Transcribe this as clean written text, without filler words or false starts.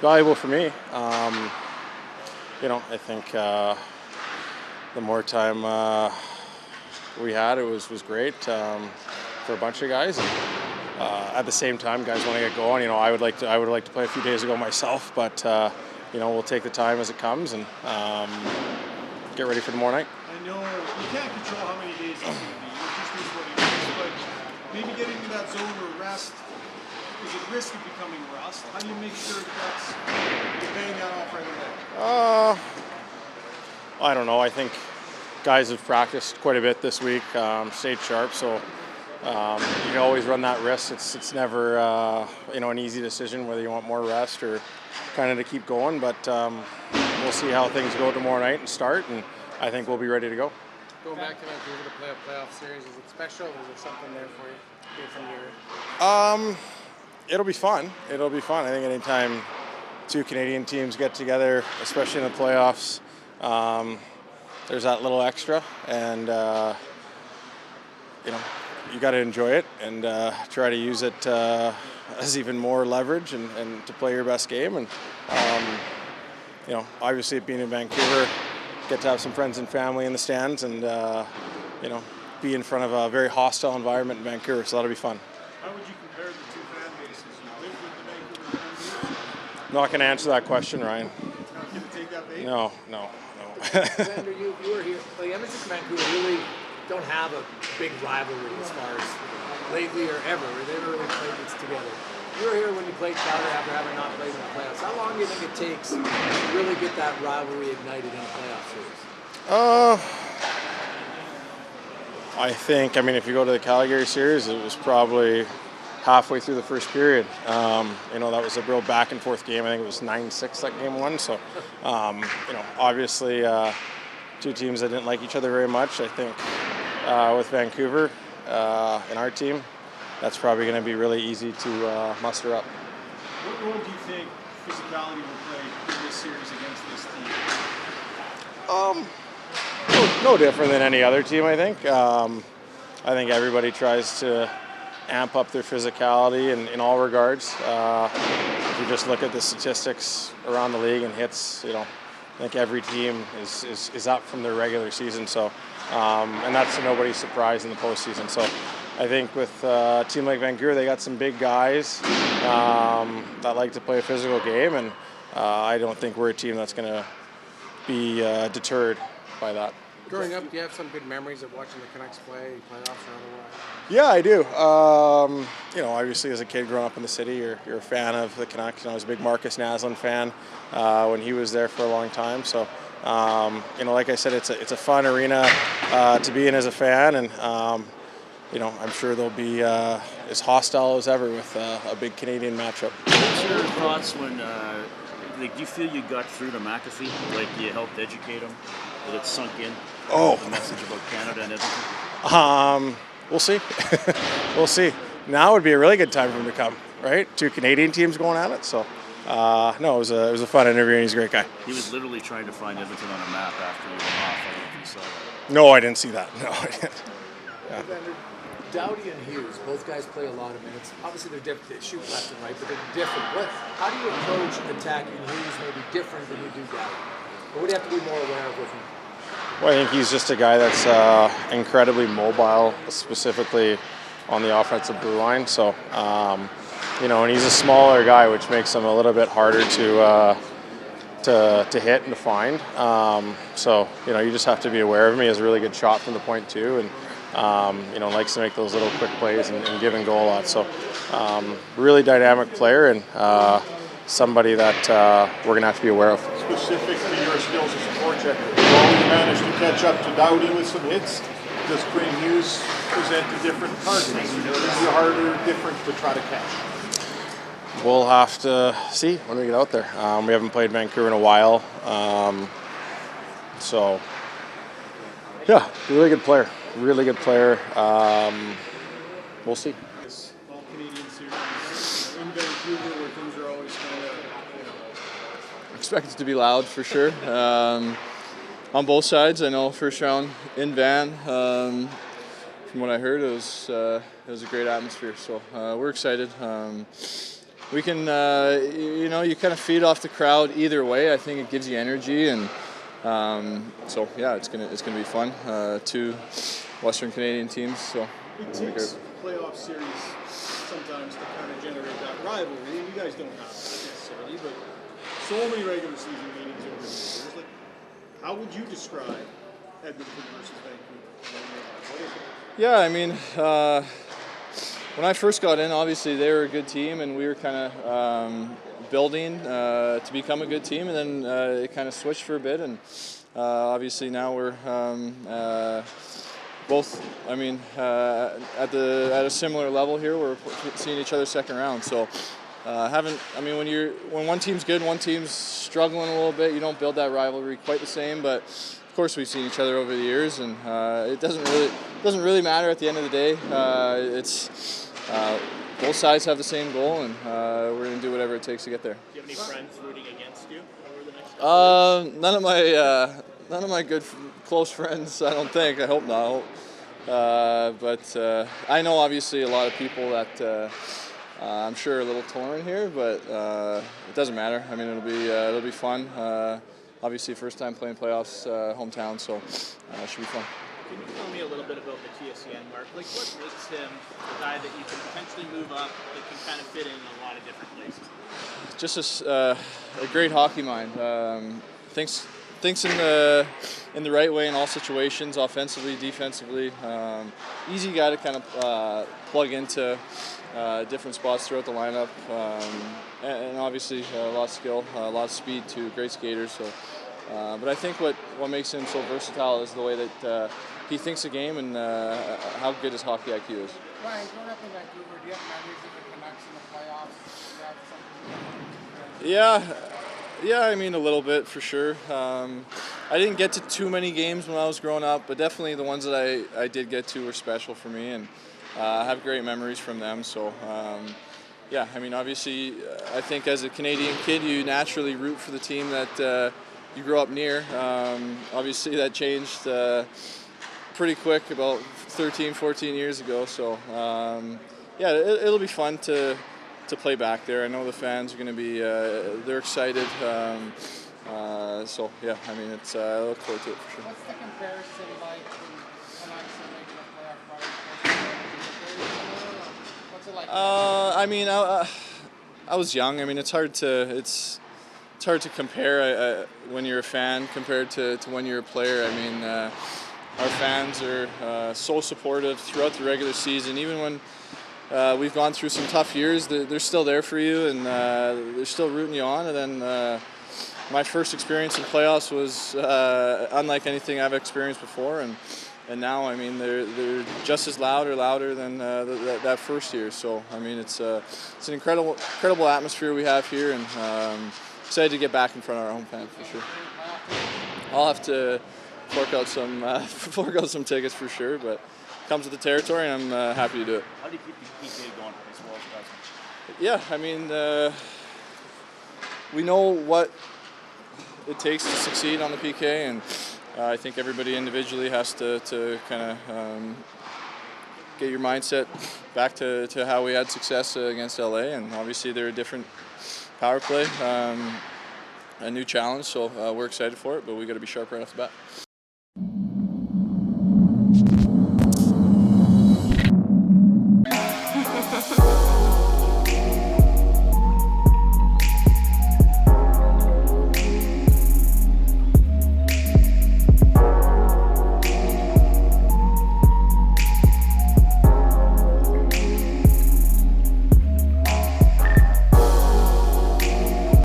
valuable for me. I think the more time we had, it was great for a bunch of guys. And, at the same time, guys want to get going. I would like to play a few days ago myself, but we'll take the time as it comes and get ready for tomorrow night. I know you can't control how many days it's going to be. It just is what it is. But maybe getting into that zone or rest, is it risk of becoming rust? How do you make sure that you're paying that off right away? I don't know. I think guys have practiced quite a bit this week, stayed sharp, so you can always run that risk. It's never an easy decision whether you want more rest or kind of to keep going, but we'll see how things go tomorrow night and start, and I think we'll be ready to go. Going back to Vancouver to play a playoff series, is it special? Is there something there for you from your? It'll be fun. I think anytime two Canadian teams get together, especially in the playoffs, there's that little extra, and you got to enjoy it and try to use it as even more leverage and to play your best game. And obviously being in Vancouver, get to have some friends and family in the stands, and be in front of a very hostile environment in Vancouver, so that'll be fun. How would you compare the two fan bases? You live with the Vancouver Canucks? I'm not going to answer that question, Ryan. Not going to take that bait? No. Evander, you were here. Like Edmonton and Vancouver really don't have a big rivalry as far as lately or ever. They never really played this together. You were here when you played Calgary after having not played in the playoffs. How long do you think it takes to really get that rivalry ignited in a playoff series? I think, if you go to the Calgary series, it was probably halfway through the first period. That was a real back and forth game. I think it was 9-6 that game won. So, obviously two teams that didn't like each other very much. I think with Vancouver and our team, that's probably going to be really easy to muster up. What role do you think physicality will play in this series against this team? No different than any other team, I think. I think everybody tries to amp up their physicality in all regards. If you just look at the statistics around the league and hits, I think every team is up from their regular season. So, and that's to nobody's surprise in the postseason. So, I think with a team like Vancouver, they got some big guys that like to play a physical game, and I don't think we're a team that's going to be deterred by that. Growing up, do you have some good memories of watching the Canucks play, playoffs or otherwise? Yeah, I do. Obviously as a kid growing up in the city, you're a fan of the Canucks. I was a big Marcus Naslund fan when he was there for a long time. So, like I said, it's a fun arena to be in as a fan, and I'm sure they'll be as hostile as ever with a big Canadian matchup. What's your thoughts when, do you feel you got through to McAfee? Like you helped educate him? That it sunk in? The message about Canada and Edmonton? We'll see. We'll see. Now would be a really good time for him to come, right? Two Canadian teams going at it. So, it was a fun interview, and he's a great guy. He was literally trying to find Edmonton on a map after he went off. I don't know if you saw that. No, I didn't see that. No, I didn't. Yeah. Doughty and Hughes, both guys play a lot of minutes. Obviously, they're different. They shoot left and right, but they're different. How do you approach attacking Hughes maybe different than you do Doughty? What would you have to be more aware of with him? Well, I think he's just a guy that's incredibly mobile, specifically on the offensive blue line. So, and he's a smaller guy, which makes him a little bit harder to hit and to find. You just have to be aware of him. He has a really good shot from the point too, and likes to make those little quick plays and give and go a lot. So, really dynamic player, and somebody that we're going to have to be aware of. Specific to your skills as a forechecker, you always managed to catch up to Doughty with some hits. Does Quinn Hughes present a different target? Is he harder, different to try to catch? We'll have to see when we get out there. We haven't played Vancouver in a while. Really good player. Really good player. We'll see. This all-Canadian series in Vancouver where things are always kind of, Expect it to be loud for sure. On both sides, I know first round in Van. From what I heard, it was a great atmosphere. So we're excited. we can, you kind of feed off the crowd either way. I think it gives you energy, and so yeah, it's gonna be fun. 2 Western Canadian teams, so it takes playoff series sometimes to kind of generate that rivalry, and you guys don't have that necessarily, but so many regular season meetings over the years. Like, how would you describe Edmonton versus Vancouver? Yeah, I mean, when I first got in, obviously they were a good team, and we were kind of building to become a good team, and then it kind of switched for a bit, and obviously now we're both, I mean, at a similar level here. We're seeing each other second round, so when one team's good, one team's struggling a little bit, you don't build that rivalry quite the same, but of course we've seen each other over the years, and it doesn't really matter at the end of the day. It's both sides have the same goal, and we're going to do whatever it takes to get there. Do you have any friends rooting against you over the next couple weeks? None of my close friends, I don't think. I hope not. But I know obviously a lot of people that I'm sure are a little torn here, but it doesn't matter. I mean, it'll be fun. Obviously, first time playing playoffs, hometown, so it should be fun. Can you tell me a little bit about the TSN mark? Like, what makes him a guy that you can potentially move up that can kind of fit in a lot of different places? Just a great hockey mind. Thinks in the right way in all situations, offensively, defensively. Easy guy to kind of plug into different spots throughout the lineup, and obviously a lot of skill, a lot of speed too. Great skater. So, but I think what makes him so versatile is the way that he thinks the game and how good his hockey IQ is. Ryan, growing up in Vancouver, do you have memories of the Canucks in the playoffs? Do you have something? Yeah, I mean a little bit for sure. I didn't get to too many games when I was growing up, but definitely the ones that I did get to were special for me, and I have great memories from them. So yeah, I mean obviously I think as a Canadian kid you naturally root for the team that you grew up near. Obviously that changed pretty quick about 13, 14 years ago. So yeah, it'll be fun to play back there. I know the fans are going to be they're excited. So yeah, I mean I look forward to it for sure. What's the comparison like when Canucks are making a playoff run? What's it like? I mean I was young. I mean it's hard to compare when you're a fan compared to when you're a player. I mean our fans are so supportive throughout the regular season, even when we've gone through some tough years. They're still there for you, and they're still rooting you on. And then my first experience in playoffs was unlike anything I've experienced before, and now I mean they're just as loud or louder than that first year. So I mean it's an incredible atmosphere we have here, and excited to get back in front of our home fans for sure. I'll have to fork out some tickets for sure, but it comes with the territory, and I'm happy to do it. How do you keep the PK going as well as possible? Yeah, I mean, we know what it takes to succeed on the PK, and I think everybody individually has to kind of get your mindset back to how we had success against LA, and obviously they're a different power play, a new challenge, so we're excited for it, but we got to be sharp right off the bat.